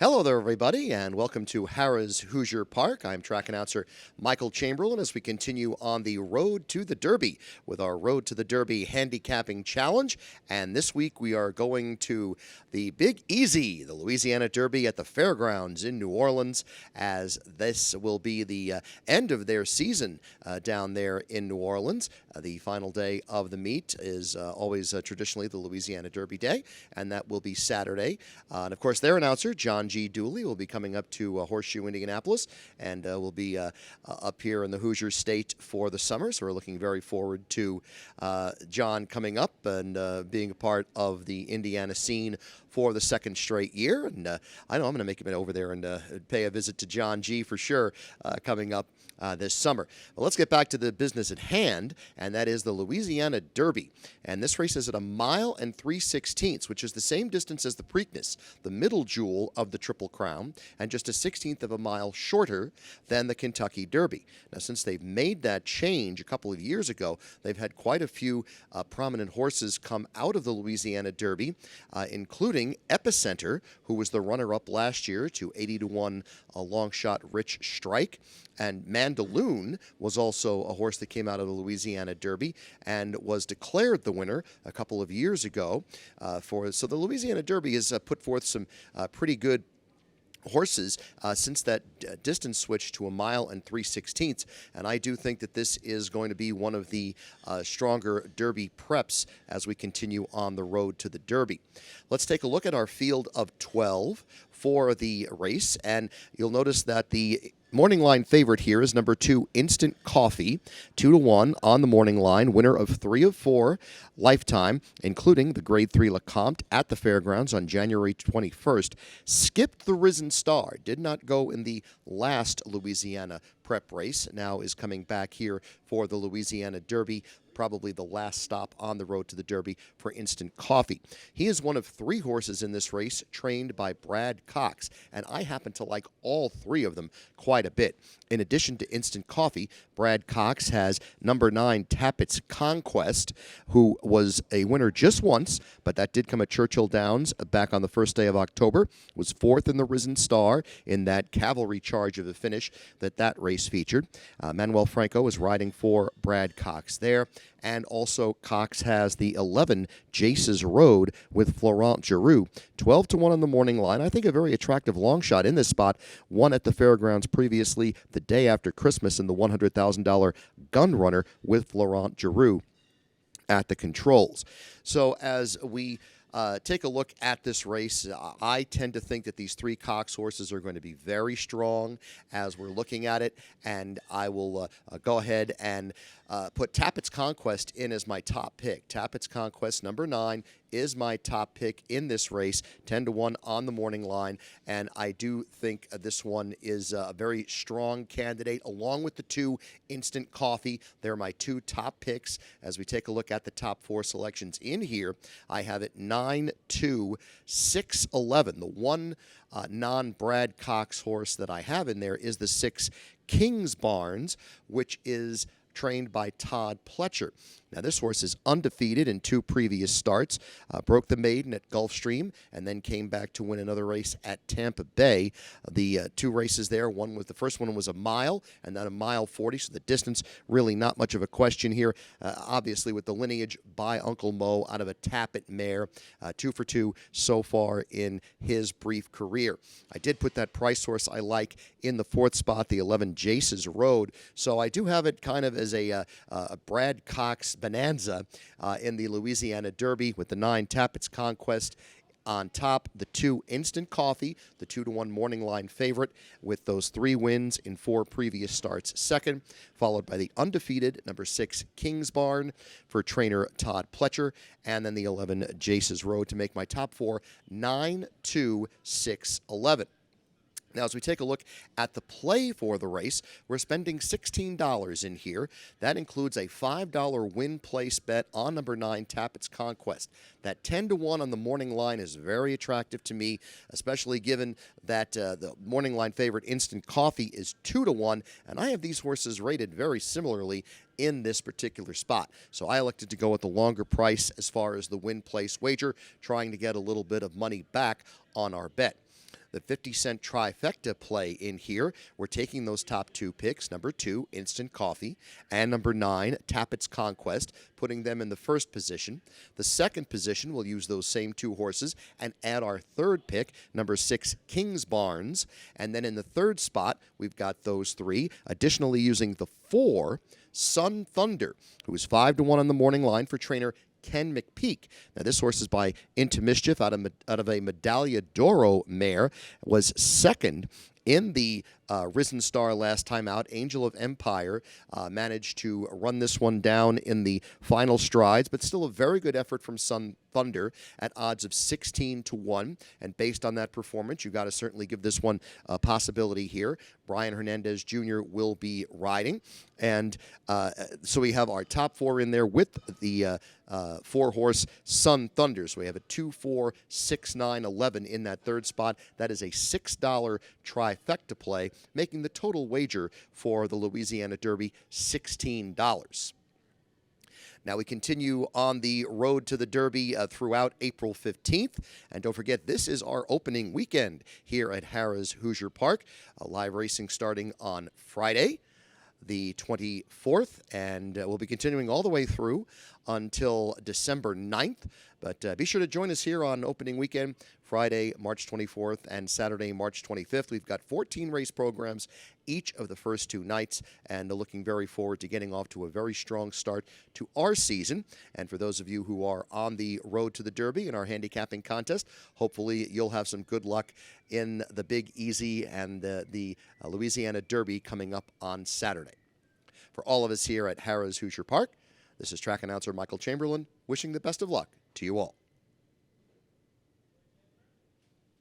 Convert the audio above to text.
Hello there, everybody, and welcome to Harrah's Hoosier Park. I'm track announcer Michael Chamberlain as we continue on the Road to the Derby with our Road to the Derby Handicapping Challenge. And this week we are going to the Big Easy, the Louisiana Derby at the Fairgrounds in New Orleans, as this will be the end of their season down there in New Orleans. The final day of the meet is always traditionally the Louisiana Derby Day, and that will be Saturday. And of course, their announcer, John G. Dooley, will be coming up to Horseshoe, Indianapolis, and will be up here in the Hoosier State for the summer. So we're looking very forward to John coming up and being a part of the Indiana scene for the second straight year. And I know I'm going to make it over there and pay a visit to John G. for sure coming up this summer. Well, let's get back to the business at hand, and that is the Louisiana Derby. And this race is at 1 mile and 3/16, which is the same distance as the Preakness, the middle jewel of the Triple Crown, and just a 16th of a mile shorter than the Kentucky Derby. Now, since they've made that change a couple of years ago, they've had quite a few prominent horses come out of the Louisiana Derby, including Epicenter, who was the runner-up last year to 80-1 long shot Rich Strike. And Mandaloon was also a horse that came out of the Louisiana Derby and was declared the winner a couple of years ago. So the Louisiana Derby has put forth some pretty good horses since that distance switch to 1 mile and 3/16, and I do think that this is going to be one of the stronger Derby preps as we continue on the road to the Derby. Let's take a look at our field of 12 for the race, and you'll notice that the morning line favorite here is number 2, Instant Coffee, 2-1 on the morning line, winner of 3 of 4 lifetime, including the Grade 3 Lecomte at the Fairgrounds on January 21st. Skipped the Risen Star, did not go in the last Louisiana prep race, now is coming back here for the Louisiana Derby, probably the last stop on the road to the Derby for Instant Coffee. He is one of 3 horses in this race trained by Brad Cox, and I happen to like all 3 of them quite a bit. In addition to Instant Coffee, Brad Cox has number 9, Tappett's Conquest, who was a winner just once, but that did come at Churchill Downs back on the first day of October, was 4th in the Risen Star in that cavalry charge of the finish that race featured. Manuel Franco is riding for Brad Cox there. And also Cox has the 11 Jace's Road with Florent Giroux. 12-1 on the morning line. I think a very attractive long shot in this spot. Won at the Fairgrounds previously the day after Christmas in the $100,000 Gun Runner with Florent Giroux at the controls. So as we take a look at this race, I tend to think that these 3 Cox horses are going to be very strong as we're looking at it, and I will go ahead and put Tappett's Conquest in as my top pick. Tappett's Conquest, number 9, is my top pick in this race, 10-1 on the morning line, and I do think this one is a very strong candidate, along with the 2 Instant Coffee. They're my 2 top picks. As we take a look at the top 4 selections in here, I have it 9, 2, 6, 11. The one non-Brad Cox horse that I have in there is the 6 Kings Barnes, which is trained by Todd Pletcher. Now, this horse is undefeated in 2 previous starts, broke the maiden at Gulfstream, and then came back to win another race at Tampa Bay. The 2 races there, the first one was a mile, and then 1 mile 40, so the distance really not much of a question here. Obviously, with the lineage by Uncle Mo out of a Tappet mare, 2 for 2 so far in his brief career. I did put that price horse I like in the 4th spot, the 11 Jace's Road, so I do have it kind of as a Brad Cox bonanza in the Louisiana Derby with the 9 Tappett's Conquest on top, the 2 Instant Coffee, the 2-1 morning line favorite with those 3 wins in 4 previous starts, second, followed by the undefeated number 6 Kings Barn for trainer Todd Pletcher, and then the 11 Jace's Road to make my top 4, 9, 2, 6, 11. Now, as we take a look at the play for the race, we're spending $16 in here. That includes a $5 win place bet on number 9, Tappett's Conquest. That 10-1 on the morning line is very attractive to me, especially given that the morning line favorite Instant Coffee is 2-1, and I have these horses rated very similarly in this particular spot. So I elected to go with the longer price as far as the win place wager, trying to get a little bit of money back on our bet. the 50-cent trifecta play in here. We're taking those top two picks, number 2, Instant Coffee, and number 9, Tappett's Conquest, putting them in the first position. The second position, we'll use those same 2 horses and add our third pick, number 6, King's Barnes. And then in the third spot, we've got those 3, additionally using the 4, Sun Thunder, who is 5-1 on the morning line for trainer Ken McPeak. Now, this horse is by Into Mischief out of a Medaglia d'Oro mare, was second in the Risen Star last time out. Angel of Empire managed to run this one down in the final strides, but still a very good effort from Sun Thunder at odds of 16-1. And based on that performance, you got to certainly give this one a possibility here. Brian Hernandez Jr. will be riding. And so we have our top 4 in there with the 4-horse Sun Thunder. So we have a 2, 4, 6, 9, 11 in that third spot. That is a $6 trifecta play, making the total wager for the Louisiana Derby $16. Now we continue on the road to the Derby throughout April 15th. And don't forget, this is our opening weekend here at Harrah's Hoosier Park. Live racing starting on Friday, the 24th, and we'll be continuing all the way through until December 9th. But be sure to join us here on opening weekend, Friday, March 24th, and Saturday, March 25th. We've got 14 race programs each of the first 2 nights, and looking very forward to getting off to a very strong start to our season. And for those of you who are on the road to the Derby in our handicapping contest, hopefully you'll have some good luck in the Big Easy and the Louisiana Derby coming up on Saturday. For all of us here at Harrah's Hoosier Park, this is track announcer Michael Chamberlain, wishing the best of luck to you all.